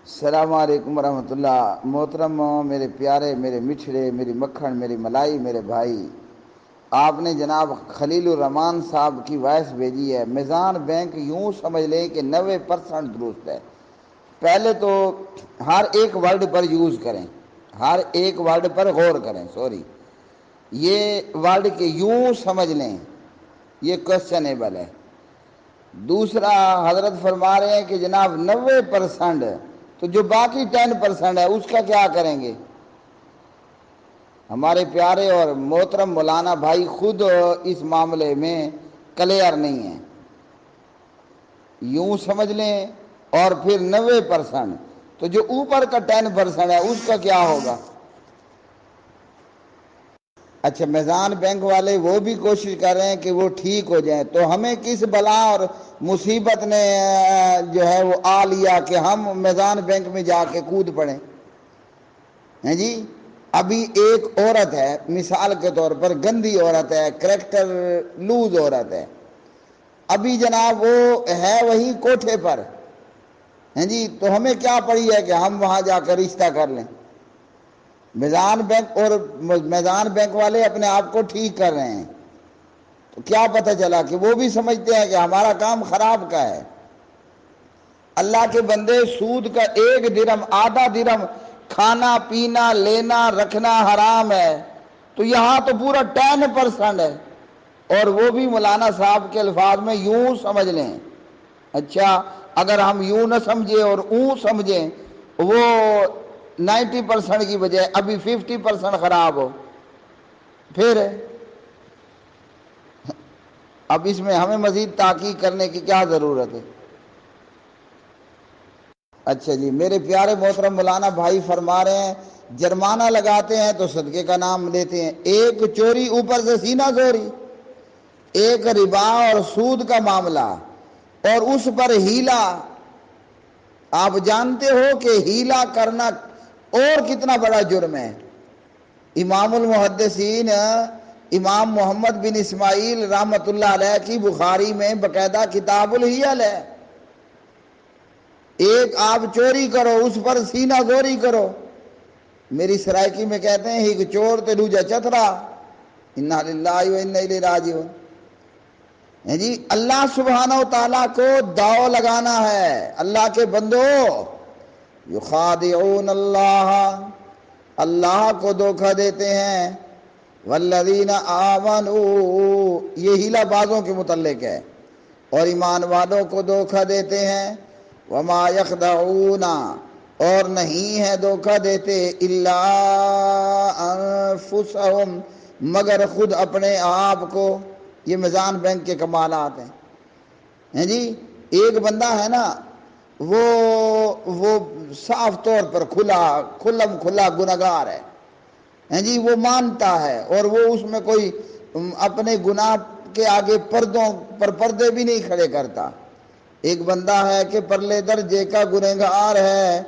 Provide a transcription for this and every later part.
السلام علیکم ورحمۃ اللہ۔ محترم میرے پیارے، میرے مٹھڑے، میری مکھن، میری ملائی، میرے بھائی، آپ نے جناب خلیل الرحمان صاحب کی وائس بھیجی ہے۔ میزان بینک یوں سمجھ لیں کہ 90% درست ہے۔ پہلے تو ہر ایک ورڈ پر یوز کریں، ہر ایک ورڈ پر غور کریں، یہ ورڈ کے یوں سمجھ لیں، یہ کوشچنیبل ہے۔ دوسرا، حضرت فرما رہے ہیں کہ جناب 90%، تو جو باقی 10% ہے اس کا کیا کریں گے؟ ہمارے پیارے اور محترم مولانا بھائی خود اس معاملے میں کلیئر نہیں ہیں۔ یوں سمجھ لیں، اور پھر 90%، تو جو اوپر کا 10% ہے اس کا کیا ہوگا؟ اچھا، میزان بینک والے وہ بھی کوشش کر رہے ہیں کہ وہ ٹھیک ہو جائیں، تو ہمیں کس بلا اور مصیبت نے جو ہے وہ آ لیا کہ ہم میزان بینک میں جا کے کود پڑیں؟ ہیں جی، ابھی ایک عورت ہے، مثال کے طور پر گندی عورت ہے، کریکٹر لوز عورت ہے، ابھی جناب وہ ہے وہی کوٹھے پر، ہیں جی، تو ہمیں کیا پڑی ہے کہ ہم وہاں جا کر رشتہ کر لیں؟ میزان بینک والے اپنے آپ کو ٹھیک کر رہے ہیں، تو کیا پتہ چلا کہ وہ بھی سمجھتے ہیں کہ ہمارا کام خراب کا ہے۔ اللہ کے بندے، سود کا 1 درم، آدھا درم کھانا پینا لینا رکھنا حرام ہے، تو یہاں تو پورا 10% ہے، اور وہ بھی مولانا صاحب کے الفاظ میں یوں سمجھ لیں۔ اچھا، اگر ہم یوں نہ سمجھیں اور اوں سمجھیں، وہ 90% کی بجائے ابھی 50% خراب ہو، پھر اب اس میں ہمیں مزید تحقیق کرنے کی کیا ضرورت ہے؟ اچھا جی، میرے پیارے محترم مولانا بھائی فرما رہے ہیں جرمانہ لگاتے ہیں تو صدقے کا نام لیتے ہیں۔ ایک چوری، اوپر سے سینہ زوری، ایک ربا اور سود کا معاملہ، اور اس پر ہیلا۔ آپ جانتے ہو کہ ہیلا کرنا اور کتنا بڑا جرم ہے۔ امام المحدثین امام محمد بن اسماعیل رحمۃ اللہ علیہ کی بخاری میں باقاعدہ کتاب الحیل ہے۔ ایک آپ چوری کرو، اس پر سینہ زوری کرو۔ میری سرائکی میں کہتے ہیں ایک چور تے دوجا چترا، انا للہ و انا الیہ راجعون۔ جی، اللہ سبحانہ و تعالیٰ کو داؤ لگانا ہے۔ اللہ کے بندو، یخادعون اللہ، اللہ کو دھوکہ دیتے ہیں، والذین آمنوا، یہ ہیلا بازوں کے متعلق ہے، اور ایمان والوں کو دھوکہ دیتے ہیں، وما یخدعون، اور نہیں ہے دھوکہ دیتے، الا انفسہم، مگر خود اپنے آپ کو۔ یہ میزان بینک کے کمالات ہیں جی۔ ایک بندہ ہے نا، وہ صاف طور پر کھلا گناہگار ہے جی، وہ مانتا ہے، اور وہ اس میں کوئی اپنے گناہ کے آگے پردوں پر پردے بھی نہیں کھڑے کرتا۔ ایک بندہ ہے کہ پرلے درجے کا گنہگار ہے،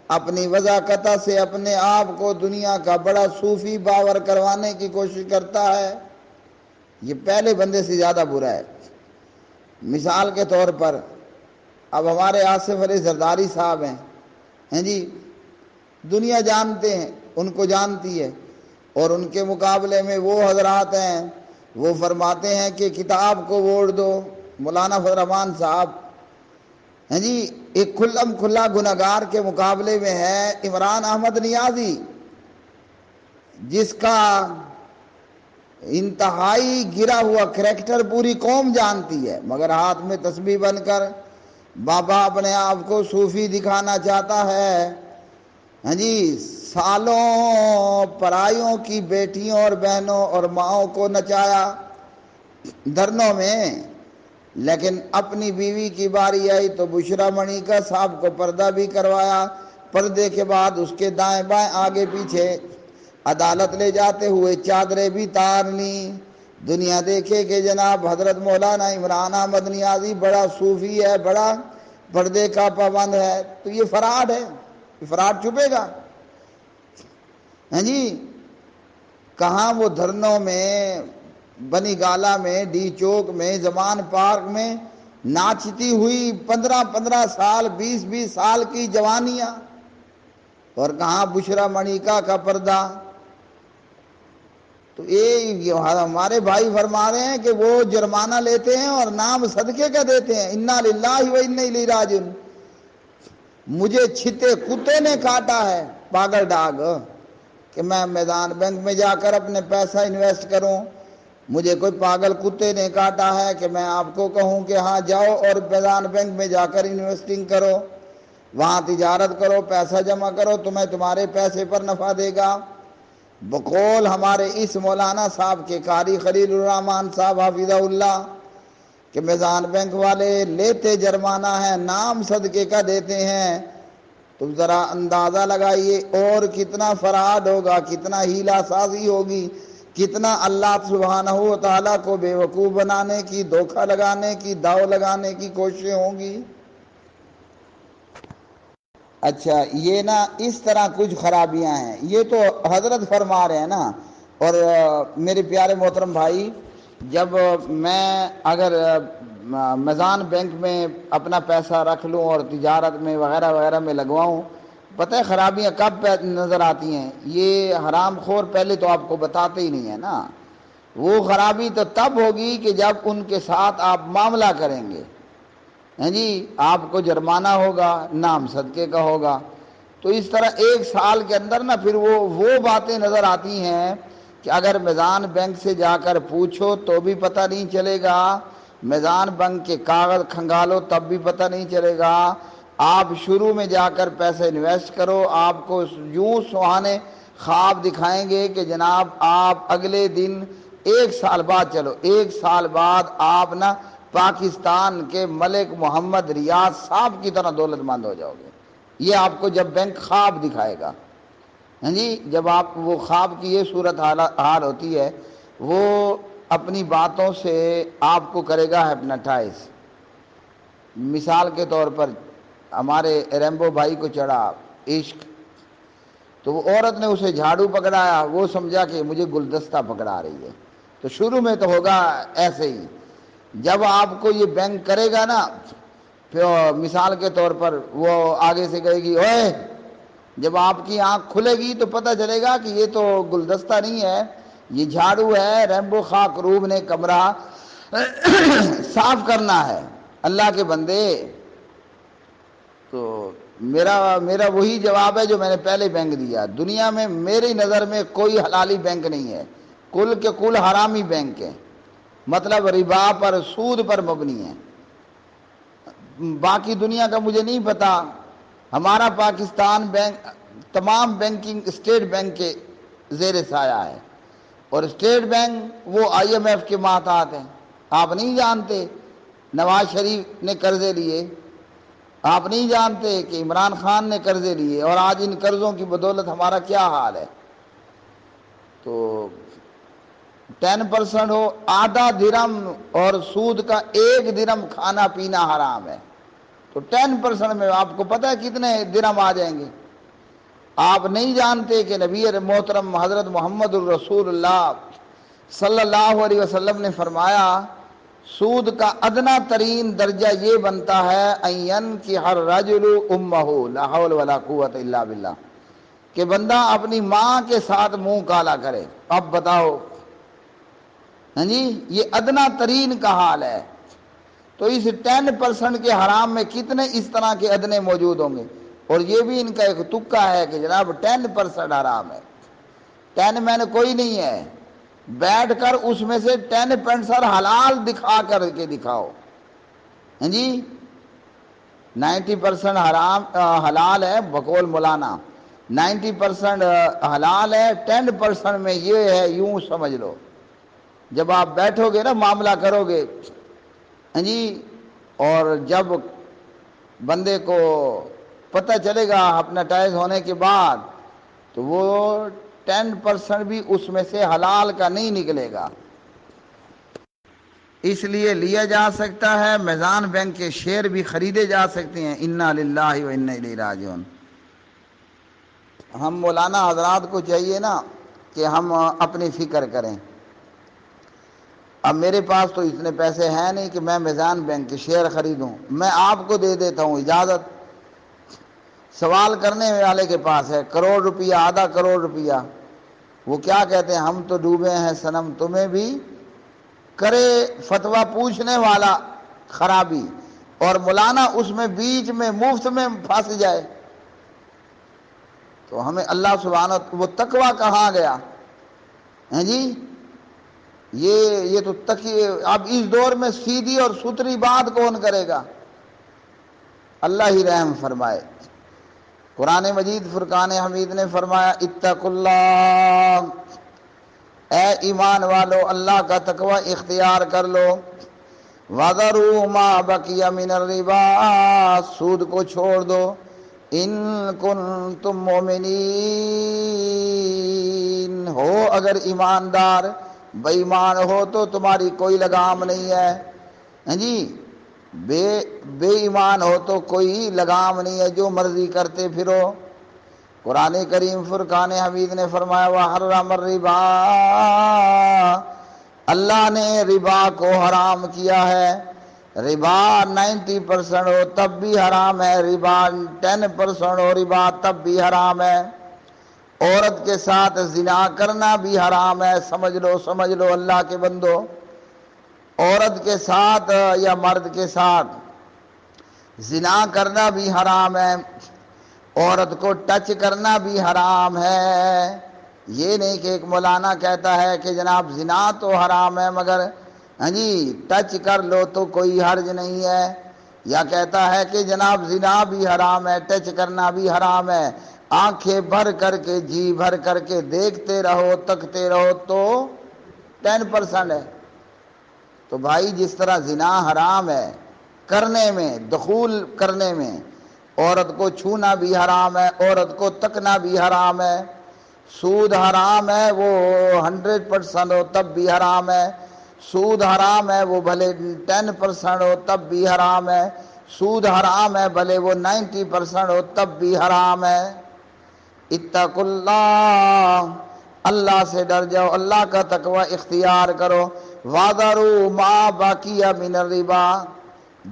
اپنی وضاحت سے اپنے آپ کو دنیا کا بڑا صوفی باور کروانے کی کوشش کرتا ہے۔ یہ پہلے بندے سے زیادہ برا ہے۔ مثال کے طور پر اب ہمارے آصف علی زرداری صاحب ہیں جی، دنیا جانتے ہیں، ان کو جانتی ہے، اور ان کے مقابلے میں وہ حضرات ہیں، وہ فرماتے ہیں کہ کتاب کو ووٹ دو۔ مولانا فضل الرحمان صاحب ہیں جی، ایک کھلا گناہگار کے مقابلے میں ہے عمران احمد نیازی، جس کا انتہائی گرا ہوا کریکٹر پوری قوم جانتی ہے، مگر ہاتھ میں تسبیح بن کر بابا اپنے آپ کو صوفی دکھانا چاہتا ہے۔ ہاں جی، سالوں پرائیوں کی بیٹیوں اور بہنوں اور ماؤں کو نچایا دھرنوں میں، لیکن اپنی بیوی کی باری آئی تو بشرا منی کا صاحب کو پردہ بھی کروایا، پردے کے بعد اس کے دائیں بائیں آگے پیچھے عدالت لے جاتے ہوئے چادریں بھی تار لیں۔ دنیا دیکھے کہ جناب حضرت مولانا عمران احمد نیازی بڑا صوفی ہے، بڑا پردے کا پابند ہے، تو یہ فراڈ ہے، یہ فراڈ چھپے گا؟ ہاں جی، کہاں وہ دھرنوں میں، بنی گالا میں، ڈی چوک میں، زمان پارک میں ناچتی ہوئی 15 سال 20 سال کی جوانیاں، اور کہاں بشرا منیکا کا پردہ. تو یہ ہمارے بھائی فرما رہے ہیں کہ وہ جرمانہ لیتے ہیں اور نام صدقے کا دیتے ہیں. انا للہ و انا الیہ راجعون. مجھے چھتے کتے نے کاٹا ہے پاگل ڈاگ کہ میں میدان بینک میں جا کر اپنے پیسہ انویسٹ کروں. مجھے کوئی پاگل کتے نے کاٹا ہے کہ میں آپ کو کہوں کہ ہاں جاؤ اور میدان بینک میں جا کر انویسٹنگ کرو, وہاں تجارت کرو, پیسہ جمع کرو, تمہیں تمہارے پیسے پر نفع دے گا. بقول ہمارے اس مولانا صاحب کے قاری خلیل الرحمن صاحب حفظہ اللہ کہ میزان بینک والے لیتے جرمانہ ہیں, نام صدقے کا دیتے ہیں. تو ذرا اندازہ لگائیے اور کتنا فراڈ ہوگا, کتنا ہیلا سازی ہوگی, کتنا اللہ سبحانہ و تعالیٰ کو بے وقوف بنانے کی, دھوکہ لگانے کی, داؤ لگانے کی کوششیں ہوں گی. اچھا یہ نا اس طرح کچھ خرابیاں ہیں, یہ تو حضرت فرما رہے ہیں نا. اور میرے پیارے محترم بھائی, جب میں اگر میزان بینک میں اپنا پیسہ رکھ لوں اور تجارت میں وغیرہ وغیرہ میں لگواؤں, پتہ ہے خرابیاں کب نظر آتی ہیں؟ یہ حرام خور پہلے تو آپ کو بتاتے ہی نہیں ہیں نا. وہ خرابی تو تب ہوگی کہ جب ان کے ساتھ آپ معاملہ کریں گے. ہیں جی, آپ کو جرمانہ ہوگا, نام صدقے کا ہوگا. تو اس طرح ایک سال کے اندر نا پھر وہ باتیں نظر آتی ہیں کہ اگر میزان بینک سے جا کر پوچھو تو بھی پتہ نہیں چلے گا, میزان بینک کے کاغذ کھنگالو تب بھی پتہ نہیں چلے گا. آپ شروع میں جا کر پیسے انویسٹ کرو, آپ کو یوں سہانے خواب دکھائیں گے کہ جناب آپ اگلے دن ایک سال بعد, چلو ایک سال بعد آپ نا پاکستان کے ملک محمد ریاض صاحب کی طرح دولت مند ہو جاؤ گے. یہ آپ کو جب بینک خواب دکھائے گا. ہاں جی, جب آپ وہ خواب کی یہ صورت حال ہوتی ہے, وہ اپنی باتوں سے آپ کو کرے گا ہپناٹائز. مثال کے طور پر ہمارے ریمبو بھائی کو چڑھا عشق, تو وہ عورت نے اسے جھاڑو پکڑایا, وہ سمجھا کہ مجھے گلدستہ پکڑا رہی ہے. تو شروع میں تو ہوگا ایسے ہی. جب آپ کو یہ بینک کرے گا نا, پھر مثال کے طور پر وہ آگے سے کہے گی اوئے, جب آپ کی آنکھ کھلے گی تو پتہ چلے گا کہ یہ تو گلدستہ نہیں ہے, یہ جھاڑو ہے. ریمبو خاک روب نے کمرہ صاف کرنا ہے. اللہ کے بندے, تو میرا وہی جواب ہے جو میں نے پہلے بینک دیا. دنیا میں میری نظر میں کوئی حلالی بینک نہیں ہے, کل کے کل حرامی بینک ہیں, مطلب ربا پر, سود پر مبنی ہے. باقی دنیا کا مجھے نہیں پتا. ہمارا پاکستان بینک تمام بینکنگ اسٹیٹ بینک کے زیر سایہ ہے, اور اسٹیٹ بینک وہ آئی ایم ایف کے محتاط ہیں. آپ نہیں جانتے نواز شریف نے قرضے لیے, آپ نہیں جانتے کہ عمران خان نے قرضے لیے, اور آج ان قرضوں کی بدولت ہمارا کیا حال ہے. تو 10% ہو, آدھا درم, اور سود کا 1 درم کھانا پینا حرام ہے. تو 10% میں آپ کو پتہ ہے کتنے درم آ جائیں گے. آپ نہیں جانتے کہ نبی محترم حضرت محمد الرسول اللہ صلی اللہ علیہ وسلم نے فرمایا, سود کا ادنا ترین درجہ یہ بنتا ہے این کہ ہر رجل امہ لا حول ولا قوت الا باللہ, کہ بندہ اپنی ماں کے ساتھ منہ کالا کرے. اب بتاؤ, ہاں جی, یہ ادنا ترین کا حال ہے. تو اس 10% کے حرام میں کتنے اس طرح کے ادنے موجود ہوں گے. اور یہ بھی ان کا ایک تکہ ہے کہ جناب 10% حرام ہے. 10 میں نے کوئی نہیں ہے, بیٹھ کر اس میں سے 10% حلال دکھا کر کے دکھاؤ. ہاں جی, 90% حرام حلال ہے بقول مولانا, 90% حلال ہے, 10% میں یہ ہے, یوں سمجھ لو. جب آپ بیٹھو گے نا معاملہ کرو گے, ہاں جی, اور جب بندے کو پتہ چلے گا ہپناٹائز ہونے کے بعد, تو وہ 10% بھی اس میں سے حلال کا نہیں نکلے گا. اس لیے لیا جا سکتا ہے, میزان بینک کے شیئر بھی خریدے جا سکتے ہیں. انا للہ و انا الیہ راجعون. ہم مولانا حضرات کو چاہیے نا کہ ہم اپنی فکر کریں. اب میرے پاس تو اتنے پیسے ہیں نہیں کہ میں میزان بینک کے شیئر خریدوں. میں آپ کو دے دیتا ہوں اجازت, سوال کرنے والے کے پاس ہے کروڑ روپیہ، آدھا کروڑ روپیہ، وہ کیا کہتے ہیں؟ ہم تو ڈوبے ہیں صنم تمہیں بھی کرے فتویٰ پوچھنے والا خرابی، اور مولانا اس میں بیچ میں مفت میں پھنس جائے، تو ہمیں اللہ سبحانہ وہ تقویٰ کہاں گیا ہیں جی؟ یہ تو اب اس دور میں سیدھی اور ستھری بات کون کرے گا؟ اللہ ہی رحم فرمائے۔ قرآن مجید فرقان حمید نے فرمایا اتقوا اللہ، اے ایمان والو اللہ کا تقوی اختیار کر لو، وَذَرُوا مَا بَقِيَ مِنَ الرِّبَا، سود کو چھوڑ دو، ان کنتم مومنین، ہو اگر ایماندار، بے ایمان ہو تو تمہاری کوئی لگام نہیں ہے، ہیں جی؟ بے ایمان ہو تو کوئی لگام نہیں ہے، جو مرضی کرتے پھرو۔ قرآن کریم فرقان حمید نے فرمایا وَحَرَّمَ الرِّبَا، اللہ نے ربا کو حرام کیا ہے۔ ربا 90% ہو تب بھی حرام ہے، ربا 10% ہو ربا تب بھی حرام ہے۔ عورت کے ساتھ زنا کرنا بھی حرام ہے، سمجھ لو اللہ کے بندو، عورت کے ساتھ یا مرد کے ساتھ زنا کرنا بھی حرام ہے، عورت کو ٹچ کرنا بھی حرام ہے۔ یہ نہیں کہ ایک مولانا کہتا ہے کہ جناب زنا تو حرام ہے مگر ہاں جی ٹچ کر لو تو کوئی حرج نہیں ہے، یا کہتا ہے کہ جناب زنا بھی حرام ہے، ٹچ کرنا بھی حرام ہے، آنکھیں بھر کر کے جی بھر کر کے دیکھتے رہو تکتے رہو تو 10% ہے۔ تو بھائی جس طرح زنا حرام ہے کرنے میں، دخول کرنے میں، عورت کو چھونا بھی حرام ہے، عورت کو تکنا بھی حرام ہے، سود حرام ہے وہ 100% ہو تب بھی حرام ہے، سود حرام ہے وہ بھلے 10% ہو تب بھی حرام ہے، سود حرام ہے بھلے وہ 90% ہو تب بھی حرام ہے۔ اتقوا اللہ، اللہ سے ڈر جاؤ، اللہ کا تقوی اختیار کرو، وَذَرُوا مَا بَقِيَ مِنَ الرِّبَا،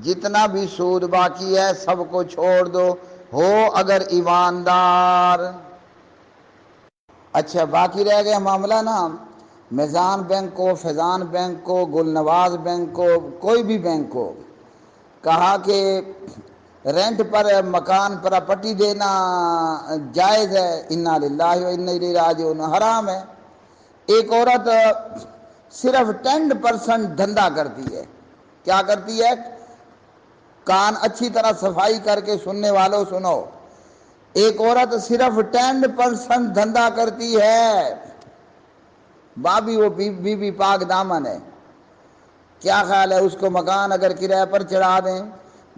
جتنا بھی سود باقی ہے سب کو چھوڑ دو، ہو اگر ایماندار۔ اچھا باقی رہ گیا معاملہ نا میزان بینک کو، فیضان بینک کو، گل نواز بینک کو، کوئی بھی بینک کو، کہا کہ رینٹ پر مکان پراپرٹی دینا جائز ہے، انا للہ و انا الیہ راجعون، حرام ہے۔ ایک عورت صرف 10% دھندا کرتی ہے، کیا کرتی ہے؟ کان اچھی طرح صفائی کر کے سننے والوں سنو، ایک عورت صرف 10% دھندا کرتی ہے، بابی وہ بی بی پاک دامن ہے۔ کیا خیال ہے اس کو مکان اگر کرائے پر چڑھا دیں،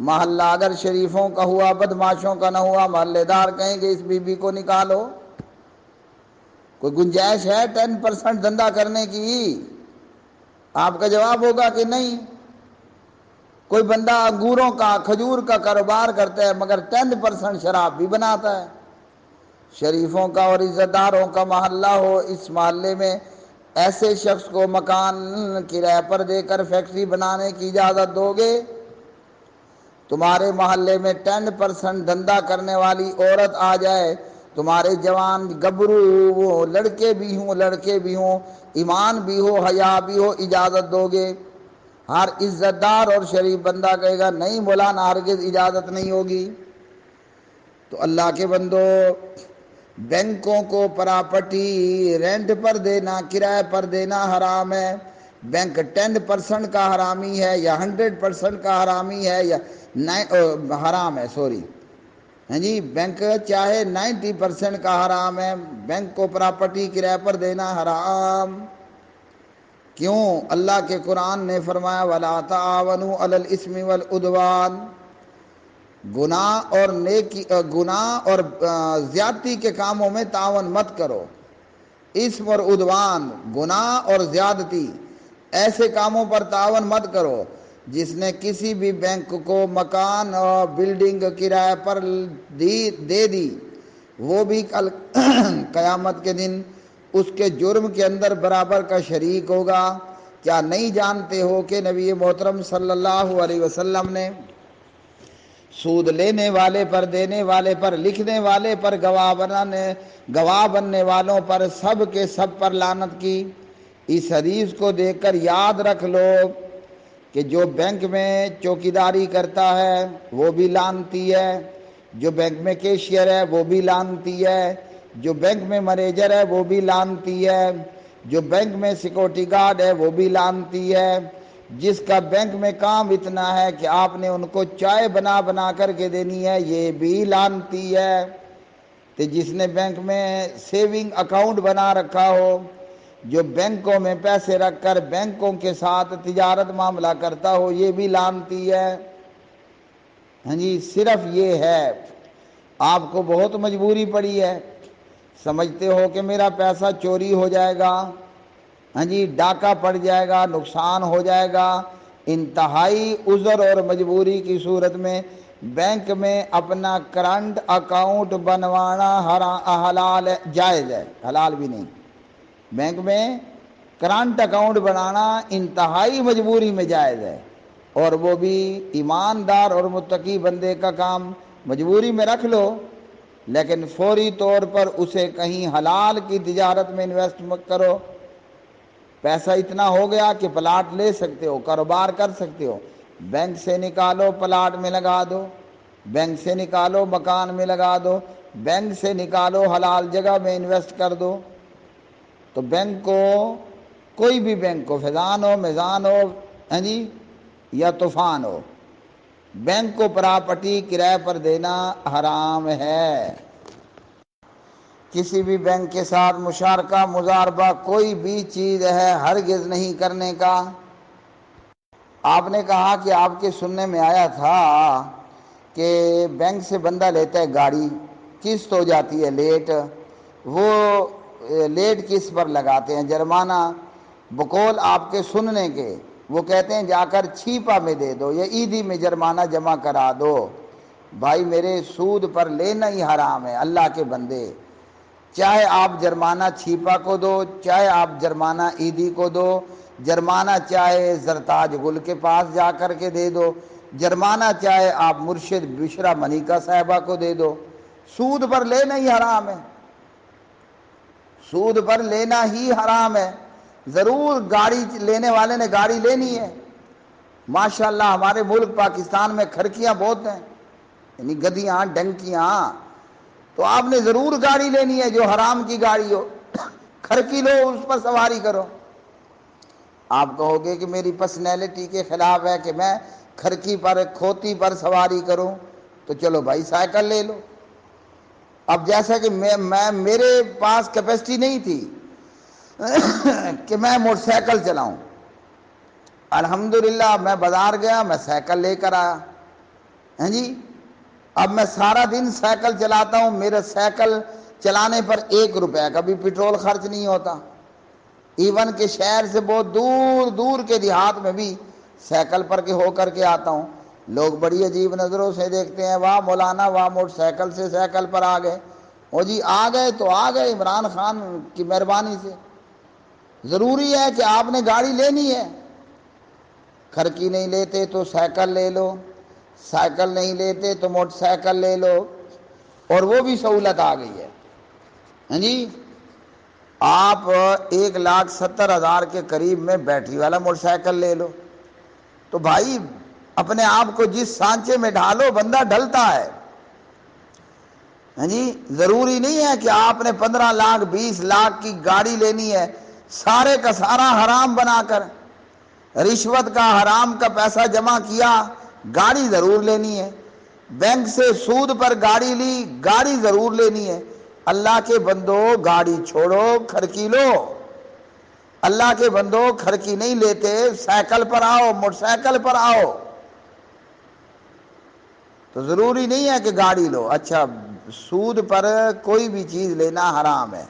محلہ اگر شریفوں کا ہوا بدماشوں کا نہ ہوا، محلے دار کہیں گے اس بی بی کو نکالو، کوئی گنجائش ہے 10% دھندا کرنے کی؟ آپ کا جواب ہوگا کہ نہیں۔ کوئی بندہ انگوروں کا کھجور کا کاروبار کرتا ہے مگر 10% شراب بھی بناتا ہے۔ شریفوں کا اور عزت داروں کا محلہ ہو، اس محلے میں ایسے شخص کو مکان کرائے پر دے کر فیکٹری بنانے کی اجازت دو گے؟ تمہارے محلے میں 10% دھندا کرنے والی عورت آ جائے، تمہارے جوان گبرو وہ لڑکے بھی ہوں، ایمان بھی ہو حیا بھی ہو، اجازت دو گے؟ ہر عزت دار اور شریف بندہ کہے گا نہیں مولانا ہرگز اجازت نہیں ہوگی۔ تو اللہ کے بندو، بینکوں کو پراپرٹی رینٹ پر دینا، کرائے پر دینا حرام ہے۔ بینک 10% کا حرامی ہے یا 100% کا حرامی ہے یا حرام ہے، ہاں جی، بینک چاہے 90% کا حرام ہے، بینک کو پراپرٹی کرائے پر دینا حرام۔ کیوں؟ اللہ کے قرآن نے فرمایا وَلَا تَعَاوَنُوا عَلَى الْإِثْمِ وَالْعُدْوَانِ، گناہ اور زیادتی کے کاموں میں تعاون مت کرو۔ اسم اور عدوان، گناہ اور زیادتی، ایسے کاموں پر تعاون مت کرو۔ جس نے کسی بھی بینک کو مکان اور بلڈنگ کرائے پر دے دی، وہ بھی کل قیامت کے دن اس کے جرم کے اندر برابر کا شریک ہوگا۔ کیا نہیں جانتے ہو کہ نبی محترم صلی اللہ علیہ وسلم نے سود لینے والے پر، دینے والے پر، لکھنے والے پر، گواہ بننے والوں پر، سب کے سب پر لعنت کی۔ اس حدیث کو دیکھ کر یاد رکھ لو کہ جو بینک میں چوکیداری کرتا ہے وہ بھی لعنتی ہے، جو بینک میں کیشیئر ہے وہ بھی لعنتی ہے، جو بینک میں مینیجر ہے وہ بھی لعنتی ہے، جو بینک میں سیکورٹی گارڈ ہے وہ بھی لعنتی ہے، جس کا بینک میں کام اتنا ہے کہ آپ نے ان کو چائے بنا بنا کر کے دینی ہے یہ بھی لعنتی ہے۔ تو جس نے بینک میں سیونگ اکاؤنٹ بنا رکھا ہو، جو بینکوں میں پیسے رکھ کر بینکوں کے ساتھ تجارت معاملہ کرتا ہو، یہ بھی لعنتی ہے۔ ہاں جی، صرف یہ ہے آپ کو بہت مجبوری پڑی ہے، سمجھتے ہو کہ میرا پیسہ چوری ہو جائے گا، ہاں جی، ڈاکہ پڑ جائے گا، نقصان ہو جائے گا، انتہائی عذر اور مجبوری کی صورت میں بینک میں اپنا کرنٹ اکاؤنٹ بنوانا حلال ہے، جائز ہے، حلال بھی نہیں۔ بینک میں کرنٹ اکاؤنٹ بنانا انتہائی مجبوری میں جائز ہے، اور وہ بھی ایماندار اور متقی بندے کا کام۔ مجبوری میں رکھ لو، لیکن فوری طور پر اسے کہیں حلال کی تجارت میں انویسٹ مت کرو۔ پیسہ اتنا ہو گیا کہ پلاٹ لے سکتے ہو، کاروبار کر سکتے ہو، بینک سے نکالو پلاٹ میں لگا دو، بینک سے نکالو مکان میں لگا دو، بینک سے نکالو حلال جگہ میں انویسٹ کر دو۔ تو بینک کو، کوئی بھی بینک ہو، فیضان ہو، میزان ہو، ہاں جی، یا طوفان ہو، بینک کو پراپرٹی کرائے پر دینا حرام ہے۔ کسی بھی بینک کے ساتھ مشارکہ، مضاربہ، کوئی بھی چیز ہے ہرگز نہیں کرنے کا۔ آپ نے کہا کہ آپ کے سننے میں آیا تھا کہ بینک سے بندہ لیتا ہے گاڑی، قسط ہو جاتی ہے لیٹ، وہ لیٹ قسط پر لگاتے ہیں جرمانہ، بقول آپ کے سننے کے وہ کہتے ہیں جا کر چھیپا میں دے دو یا عیدی میں جرمانہ جمع کرا دو۔ بھائی میرے، سود پر لینا ہی حرام ہے، اللہ کے بندے، چاہے آپ جرمانہ چھیپا کو دو، چاہے آپ جرمانہ عیدی کو دو، جرمانہ چاہے زرتاج گل کے پاس جا کر کے دے دو، جرمانہ چاہے آپ مرشد بشرا منیکا صاحبہ کو دے دو، سود پر لینا ہی حرام ہے، سود پر لینا ہی حرام ہے۔ ضرور گاڑی لینے والے نے گاڑی لینی ہے، ماشاءاللہ ہمارے ملک پاکستان میں کھرکیاں بہت ہیں، یعنی گدیاں، ڈنکیاں، تو آپ نے ضرور گاڑی لینی ہے جو حرام کی گاڑی ہو، کھرکی لو، اس پر سواری کرو۔ آپ کہو گے کہ میری پرسنالٹی کے خلاف ہے کہ میں کھرکی پر، کھوتی پر سواری کروں، تو چلو بھائی سائیکل لے لو۔ اب جیسا کہ میرے پاس کیپیسٹی نہیں تھی کہ میں موٹر سائیکل چلاؤں، الحمدللہ میں بازار گیا، میں سائیکل لے کر آیا، ہیں جی، اب میں سارا دن سائیکل چلاتا ہوں، میرے سائیکل چلانے پر 1 روپے کا بھی پیٹرول خرچ نہیں ہوتا، ایون کہ شہر سے بہت دور دور کے دیہات میں بھی سائیکل پر کے ہو کر کے آتا ہوں، لوگ بڑی عجیب نظروں سے دیکھتے ہیں، واہ مولانا واہ، موٹر سائیکل سے سائیکل پر آ گئے، او جی آ گئے تو آ گئے عمران خان کی مہربانی سے۔ ضروری ہے کہ آپ نے گاڑی لینی ہے، کھرکی نہیں لیتے تو سائیکل لے لو، سائیکل نہیں لیتے تو موٹر سائیکل لے لو، اور وہ بھی سہولت آ گئی ہے، ہاں جی، آپ 1,70,000 کے قریب میں بیٹری والا موٹر سائیکل لے لو، تو بھائی اپنے آپ کو جس سانچے میں ڈھالو بندہ ڈھلتا ہے، ہاں جی، ضروری نہیں ہے کہ آپ نے 15 لاکھ 20 لاکھ کی گاڑی لینی ہے، سارے کا سارا حرام بنا کر، رشوت کا، حرام کا پیسہ جمع کیا، گاڑی ضرور لینی ہے، بینک سے سود پر گاڑی لی، گاڑی ضرور لینی ہے۔ اللہ کے بندو گاڑی چھوڑو، کھرکی لو، اللہ کے بندو کھرکی نہیں لیتے، سائیکل پر آؤ، موٹر سائیکل پر آؤ، تو ضروری نہیں ہے کہ گاڑی لو۔ اچھا، سود پر کوئی بھی چیز لینا حرام ہے۔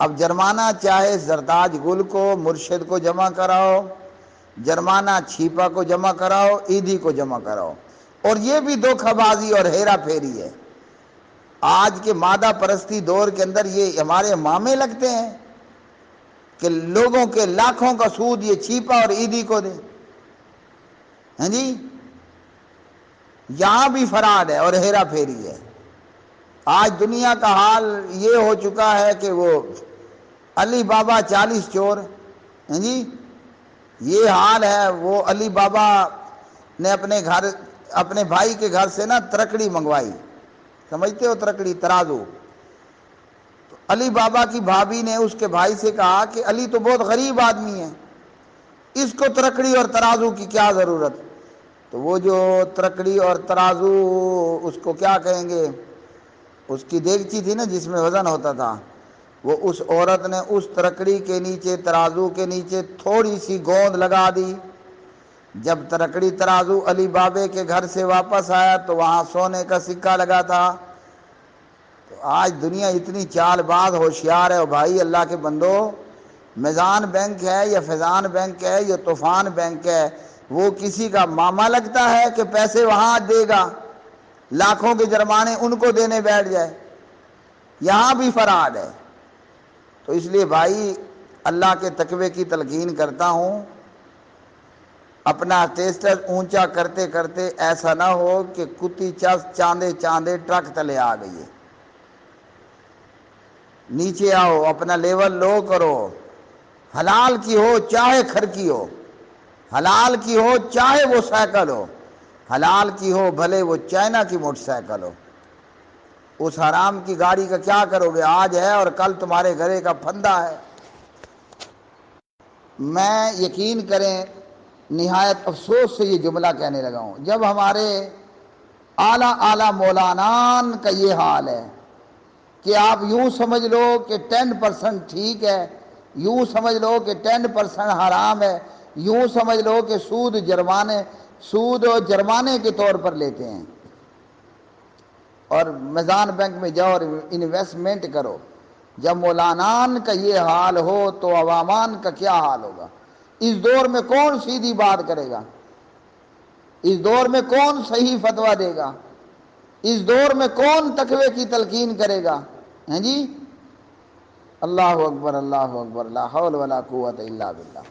اب جرمانہ چاہے زرتاج گل کو، مرشد کو جمع کراؤ، جرمانہ چھیپا کو جمع کراؤ، عیدی کو جمع کراؤ، اور یہ بھی دھوکہ بازی اور ہیرا پھیری ہے۔ آج کے مادہ پرستی دور کے اندر یہ ہمارے مامے لگتے ہیں کہ لوگوں کے لاکھوں کا سود یہ چھیپا اور عیدی کو دے، ہیں جی، یہاں بھی فراڈ ہے اور ہیرا پھیری ہے۔ آج دنیا کا حال یہ ہو چکا ہے کہ وہ علی بابا 40 چور ہیں جی، یہ حال ہے۔ وہ علی بابا نے اپنے بھائی کے گھر سے نا ترکڑی منگوائی، سمجھتے ہو ترکڑی، ترازو۔ تو علی بابا کی بھابھی نے اس کے بھائی سے کہا کہ علی تو بہت غریب آدمی ہے، اس کو ترکڑی اور ترازو کی کیا ضرورت؟ تو وہ جو ترکڑی اور ترازو، اس کو کیا کہیں گے، اس کی دیگچی تھی نا جس میں وزن ہوتا تھا، وہ اس عورت نے اس ترکڑی کے نیچے، ترازو کے نیچے تھوڑی سی گوند لگا دی۔ جب ترکڑی ترازو علی بابے کے گھر سے واپس آیا تو وہاں سونے کا سکہ لگا تھا۔ تو آج دنیا اتنی چال باز ہوشیار ہے، بھائی اللہ کے بندو، میزان بینک ہے یا فیضان بینک ہے یا طوفان بینک ہے، وہ کسی کا ماما لگتا ہے کہ پیسے وہاں دے گا، لاکھوں کے جرمانے ان کو دینے بیٹھ جائے؟ یہاں بھی فراڈ ہے۔ تو اس لیے بھائی اللہ کے تقوی کی تلقین کرتا ہوں، اپنا اسٹیٹس اونچا کرتے کرتے ایسا نہ ہو کہ کتی چاندے چاندے ٹرک تلے آ گئی ہے۔ نیچے آؤ، اپنا لیول لو کرو، حلال کی ہو چاہے کھر کی ہو، حلال کی ہو چاہے وہ سائیکل ہو، حلال کی ہو بھلے وہ چائنا کی موٹر سائیکل ہو۔ اس حرام کی گاڑی کا کیا کرو گے؟ آج ہے اور کل تمہارے گھرے کا پھندا ہے۔ میں یقین کریں نہایت افسوس سے یہ جملہ کہنے لگا ہوں، جب ہمارے اعلیٰ مولانان کا یہ حال ہے کہ آپ یوں سمجھ لو کہ 10% ٹھیک ہے، یوں سمجھ لو کہ 10% حرام ہے، یوں سمجھ لو کہ سود اور جرمانے کے طور پر لیتے ہیں، اور میزان بینک میں جاؤ اور انویسٹمنٹ کرو۔ جب مولانان کا یہ حال ہو تو عوامان کا کیا حال ہوگا؟ اس دور میں کون سیدھی بات کرے گا؟ اس دور میں کون صحیح فتویٰ دے گا؟ اس دور میں کون تقوی کی تلقین کرے گا؟ ہیں جی؟ اللہ اکبر، اللہ اکبر، لا حول ولا قوت الا باللہ۔